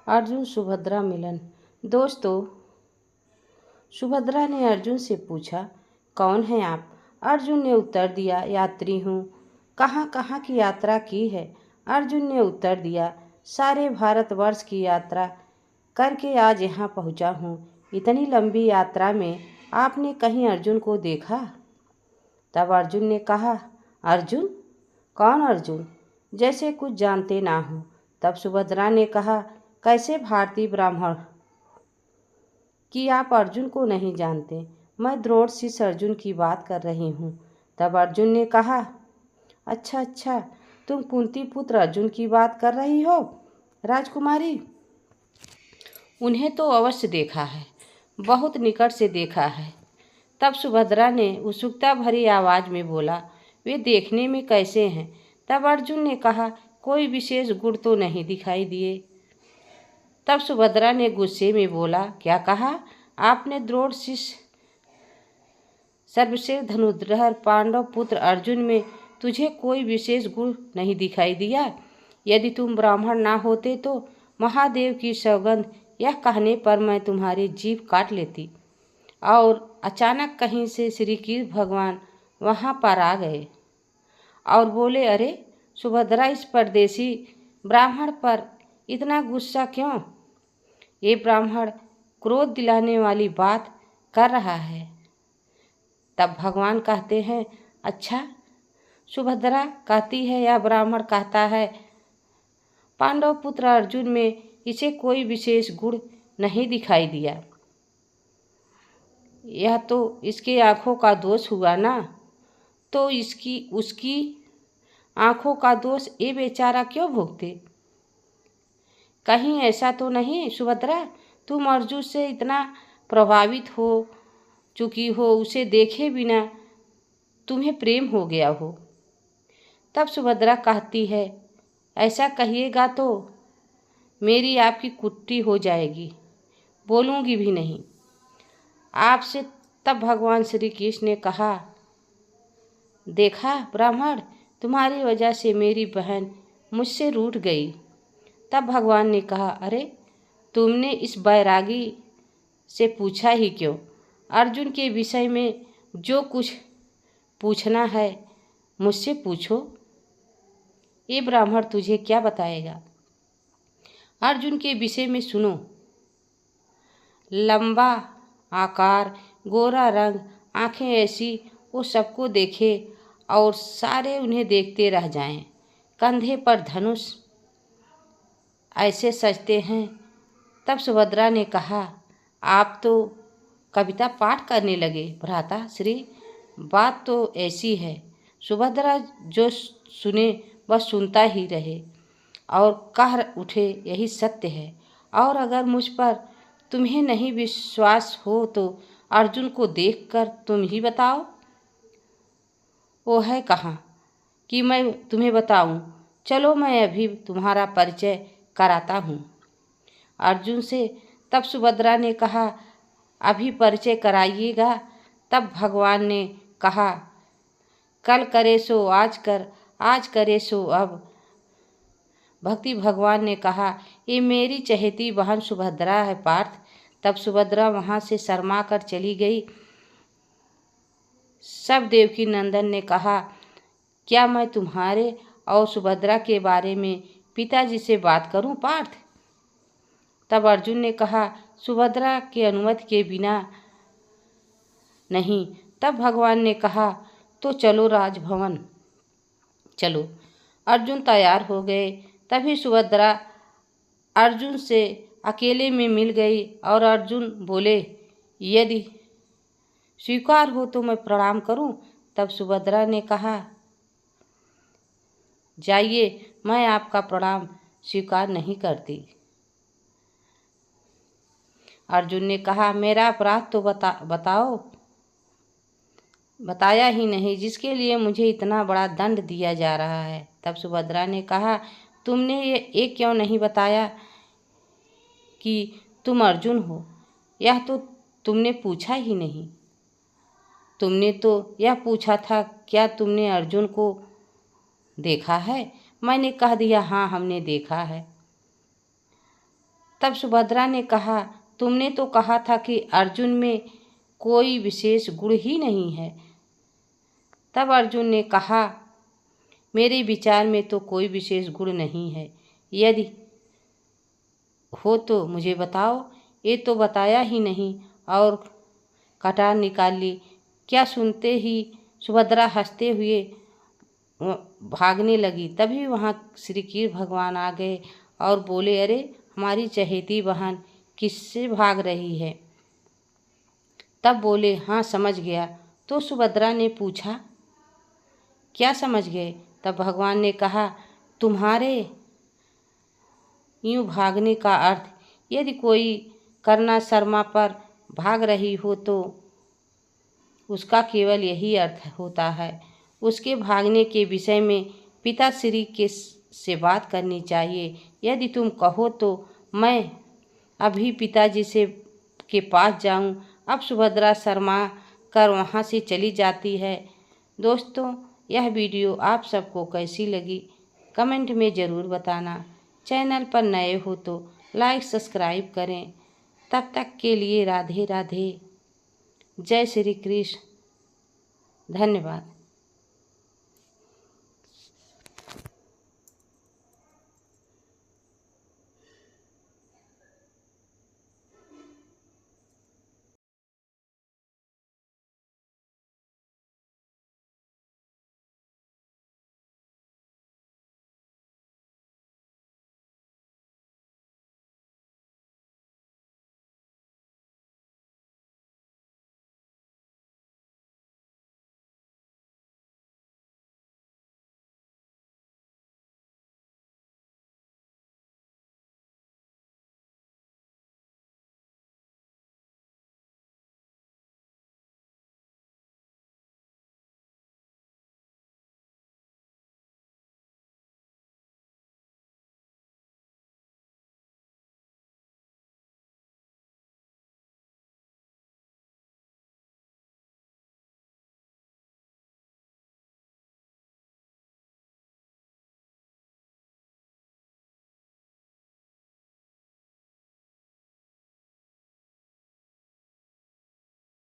अर्जुन सुभद्रा मिलन। दोस्तों, सुभद्रा ने अर्जुन से पूछा, कौन हैं आप? अर्जुन ने उत्तर दिया, यात्री हूँ। कहाँ कहाँ की यात्रा की है? अर्जुन ने उत्तर दिया, सारे भारतवर्ष की यात्रा करके आज यहाँ पहुँचा हूँ। इतनी लंबी यात्रा में आपने कहीं अर्जुन को देखा? तब अर्जुन ने कहा, अर्जुन? कौन अर्जुन? जैसे कुछ जानते ना हो। तब सुभद्रा ने कहा, कैसे भारतीय ब्राह्मण कि आप अर्जुन को नहीं जानते? मैं द्रोण शिष्य अर्जुन की बात कर रही हूँ। तब अर्जुन ने कहा, अच्छा अच्छा, तुम कुंती पुत्र अर्जुन की बात कर रही हो? राजकुमारी, उन्हें तो अवश्य देखा है, बहुत निकट से देखा है। तब सुभद्रा ने उत्सुकता भरी आवाज़ में बोला, वे देखने में कैसे हैं? तब अर्जुन ने कहा, कोई विशेष गुण तो नहीं दिखाई दिए। तब सुभद्रा ने गुस्से में बोला, क्या कहा आपने? द्रोण शिष्य सर्वश्रेष्ठ धनुर्धर पांडव पुत्र अर्जुन में तुझे कोई विशेष गुण नहीं दिखाई दिया? यदि तुम ब्राह्मण ना होते तो महादेव की सौगंध, यह कहने पर मैं तुम्हारी जीभ काट लेती। और अचानक कहीं से श्री कृष्ण भगवान वहाँ पर आ गए और बोले, अरे सुभद्रा, इस परदेसी ब्राह्मण पर इतना गुस्सा क्यों? ये ब्राह्मण क्रोध दिलाने वाली बात कर रहा है। तब भगवान कहते हैं, अच्छा, सुभद्रा कहती है या ब्राह्मण कहता है पांडव पुत्र अर्जुन में इसे कोई विशेष गुण नहीं दिखाई दिया। यह तो इसके आँखों का दोष हुआ ना? तो उसकी आँखों का दोष ये बेचारा क्यों भोगते? कहीं ऐसा तो नहीं सुभद्रा, तुम अर्जुन से इतना प्रभावित हो चुकी हो, उसे देखे बिना तुम्हें प्रेम हो गया हो? तब सुभद्रा कहती है, ऐसा कहिएगा तो मेरी आपकी कुट्टी हो जाएगी, बोलूँगी भी नहीं आपसे। तब भगवान श्री कृष्ण ने कहा, देखा ब्राह्मण, तुम्हारी वजह से मेरी बहन मुझसे रूठ गई। तब भगवान ने कहा, अरे तुमने इस बैरागी से पूछा ही क्यों? अर्जुन के विषय में जो कुछ पूछना है मुझसे पूछो। ये ब्राह्मण तुझे क्या बताएगा? अर्जुन के विषय में सुनो। लंबा आकार, गोरा रंग, आंखें ऐसी वो सबको देखे और सारे उन्हें देखते रह जाएं। कंधे पर धनुष ऐसे सजते हैं। तब सुभद्रा ने कहा, आप तो कविता पाठ करने लगे भ्राता श्री। बात तो ऐसी है। सुभद्रा जो सुने वह सुनता ही रहे और कह उठे, यही सत्य है। और अगर मुझ पर तुम्हें नहीं विश्वास हो तो अर्जुन को देखकर तुम ही बताओ, वो है कहाँ कि मैं तुम्हें बताऊं? चलो मैं अभी तुम्हारा परिचय कराता हूँ अर्जुन से। तब सुभद्रा ने कहा, अभी परिचय कराइएगा। तब भगवान ने कहा, कल करे सो आज कर, आज करे सो अब। भक्ति भगवान ने कहा, ये मेरी चहेती बहन सुभद्रा है पार्थ। तब सुभद्रा वहाँ से शर्मा कर चली गई। सब देवकी नंदन ने कहा, क्या मैं तुम्हारे और सुभद्रा के बारे में पिताजी से बात करूं पार्थ? तब अर्जुन ने कहा, सुभद्रा के अनुमति के बिना नहीं। तब भगवान ने कहा, तो चलो राजभवन चलो। अर्जुन तैयार हो गए। तभी सुभद्रा अर्जुन से अकेले में मिल गई और अर्जुन बोले, यदि स्वीकार हो तो मैं प्रणाम करूं? तब सुभद्रा ने कहा, जाइए, मैं आपका प्रणाम स्वीकार नहीं करती। अर्जुन ने कहा, मेरा अपराध तो बताओ। बताया ही नहीं, जिसके लिए मुझे इतना बड़ा दंड दिया जा रहा है। तब सुभद्रा ने कहा, तुमने ये क्यों नहीं बताया कि तुम अर्जुन हो? यह तो तुमने पूछा ही नहीं। तुमने तो यह पूछा था, क्या तुमने अर्जुन को देखा है? मैंने कह दिया, हाँ हमने देखा है। तब सुभद्रा ने कहा, तुमने तो कहा था कि अर्जुन में कोई विशेष गुण ही नहीं है। तब अर्जुन ने कहा, मेरे विचार में तो कोई विशेष गुण नहीं है। यदि हो तो मुझे बताओ। ये तो बताया ही नहीं और कटार निकाल ली। क्या सुनते ही सुभद्रा हंसते हुए भागने लगी। तभी वहाँ श्री कृष्ण भगवान आ गए और बोले, अरे हमारी चहेती बहन किससे भाग रही है। तब बोले, हाँ समझ गया। तो सुभद्रा ने पूछा, क्या समझ गए। तब भगवान ने कहा, तुम्हारे यूं भागने का अर्थ, यदि कोई करना शर्मा पर भाग रही हो तो उसका केवल यही अर्थ होता है। उसके भागने के विषय में पिताश्री के से बात करनी चाहिए। यदि तुम कहो तो मैं अभी पिताजी से के पास जाऊं। अब सुभद्रा शर्मा कर वहां से चली जाती है। दोस्तों, यह वीडियो आप सबको कैसी लगी कमेंट में ज़रूर बताना। चैनल पर नए हो तो लाइक सब्सक्राइब करें। तब तक के लिए राधे राधे। जय श्री कृष्ण। धन्यवाद।